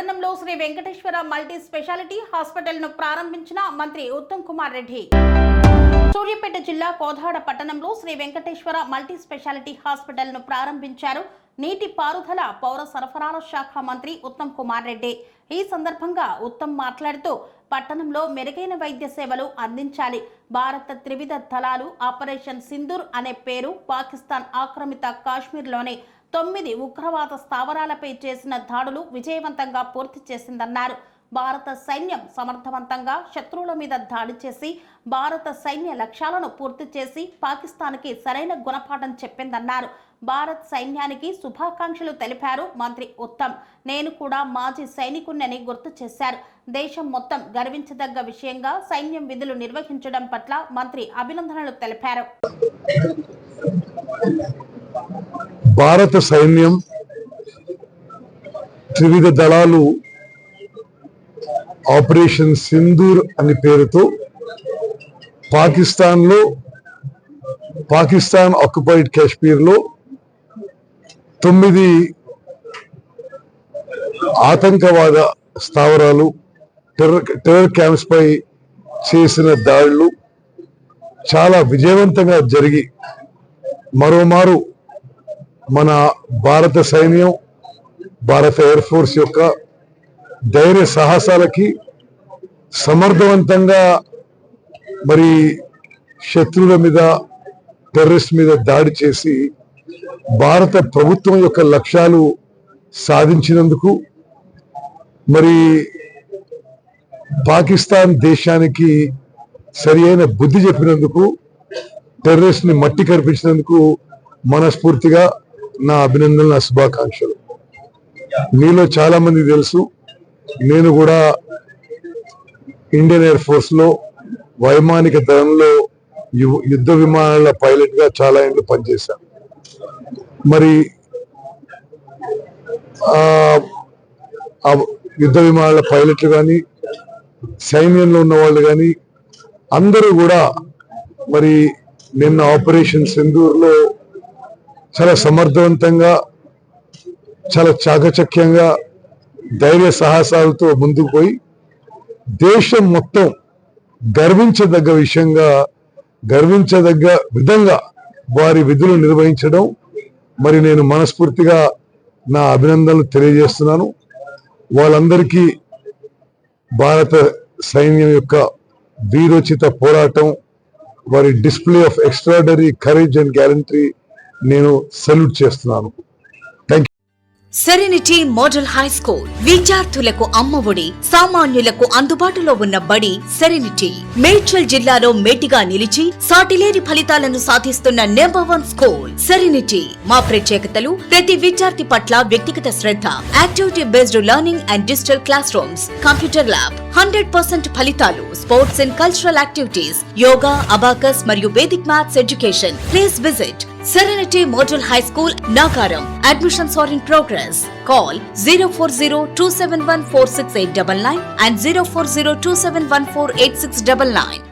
పట్టణంలో Shri Venkateswara multi speciality hospital ను ప్రారంభించిన మంత్రి ఉత్తమ్ కుమార్ రెడ్డి. సూర్యాపేట జిల్లా కోదాడ పట్టణంలో Shri Venkateswara multi speciality hospital ను ప్రారంభించారు నీటి పారుదల పౌర సరఫరాల శాఖ మంత్రి ఉత్తమ్ కుమార్ రెడ్డి. ఈ సందర్భంగా ఉత్తమ్ మాట్లాడుతూ పట్టణంలో మెరుగైన వైద్య సేవలు అందించాలి. భారత త్రివిధ దళాలు ఆపరేషన్ సింధూర్ అనే పేరు పాకిస్తాన్ ఆక్రమిత కాశ్మీర్లోని 9 ఉగ్రవాద స్థావరాలపై చేసిన దాడులు విజయవంతంగా పూర్తి చేసిందన్నారు. భారత సైన్యం సమర్థవంతంగా శత్రువుల మీద దాడి చేసి భారత సైన్య లక్ష్యాలను పూర్తి చేసి పాకిస్తాన్కి సరైన గుణపాఠం చెప్పిందన్నారు. భారత్ సైన్యానికి శుభాకాంక్షలు తెలిపారు మంత్రి ఉత్తమ్. నేను కూడా మాజీ సైనికుణ్ణని గుర్తు చేశారు. దేశం మొత్తం గర్వించదగ్గ విషయంగా సైన్యం విధులు నిర్వహించడం పట్ల మంత్రి అభినందనలు తెలిపారు. భారత సైన్యం త్రివిధ దళాలు ఆపరేషన్ సింధూర్ అనే పేరుతో పాకిస్తాన్ ఆక్యుపైడ్ కాశ్మీర్లో 9 ఆతంకవాద స్థావరాలు టెర్రర్ క్యాంప్స్ పై చేసిన దాడులు చాలా విజయవంతంగా జరిగి మరోమారు మన భారత సైన్యం భారత ఎయిర్ ఫోర్స్ యొక్క ధైర్య సాహసాలకి సమర్థవంతంగా మరి శత్రువుల మీద టెర్రరిస్ట్ మీద దాడి చేసి భారత ప్రభుత్వం యొక్క లక్ష్యాలు సాధించినందుకు మరి పాకిస్తాన్ దేశానికి సరి అయిన బుద్ధి చెప్పినందుకు టెర్రరిస్ట్ ని మట్టి కనిపించినందుకు మనస్ఫూర్తిగా నా అభినందనలు, నా శుభాకాంక్షలు. మీలో చాలా మంది తెలుసు, నేను కూడా ఇండియన్ ఎయిర్ ఫోర్స్ లో వైమానిక దళంలో యుద్ధ విమానాల పైలట్ గా చాలా ఏళ్ళు పనిచేశాను. మరి యుద్ధ విమానాల పైలట్లు కానీ సైన్యంలో ఉన్న వాళ్ళు కానీ అందరూ కూడా మరి నిన్న ఆపరేషన్ సింధూర్ లో చాలా సమర్థవంతంగా చాలా చాకచక్యంగా ధైర్య సాహసాలతో ముందుకు పోయి దేశం మొత్తం గర్వించదగ్గ విధంగా వారి విధులు నిర్వహించడం మరి నేను మనస్ఫూర్తిగా నా అభినందనలు తెలియజేస్తున్నాను. వాళ్ళందరికీ భారత సైన్యం యొక్క వీరోచిత పోరాటం, వారి display of extraordinary courage and guarantee నేను సల్యూట్ చేస్తున్నాను. సెరెనిటీ మోడల్ హై స్కూల్ విద్యార్థులకు అమ్మఒడి, సామాన్యులకు అందుబాటులో ఉన్న బడి సెరెనిటీ. మేడ్చల్ జిల్లాలో మేటిగా నిలిచి సాటిలేని ఫలితాలను సాధిస్తున్న నంబర్ 1 స్కూల్ సెరెనిటీ. మా ప్రత్యేకతలు ప్రతి విద్యార్థి పట్ల వ్యక్తిగత శ్రద్ధ, activity based learning and digital classrooms, computer lab, 100% ఫలితాలు, sports and cultural activities, yoga, abacus మరియు Vedic maths education. Please visit Serenity Model High School, Nagaram. Admissions are in progress. Call 040-271-46899 and 040-271-48699.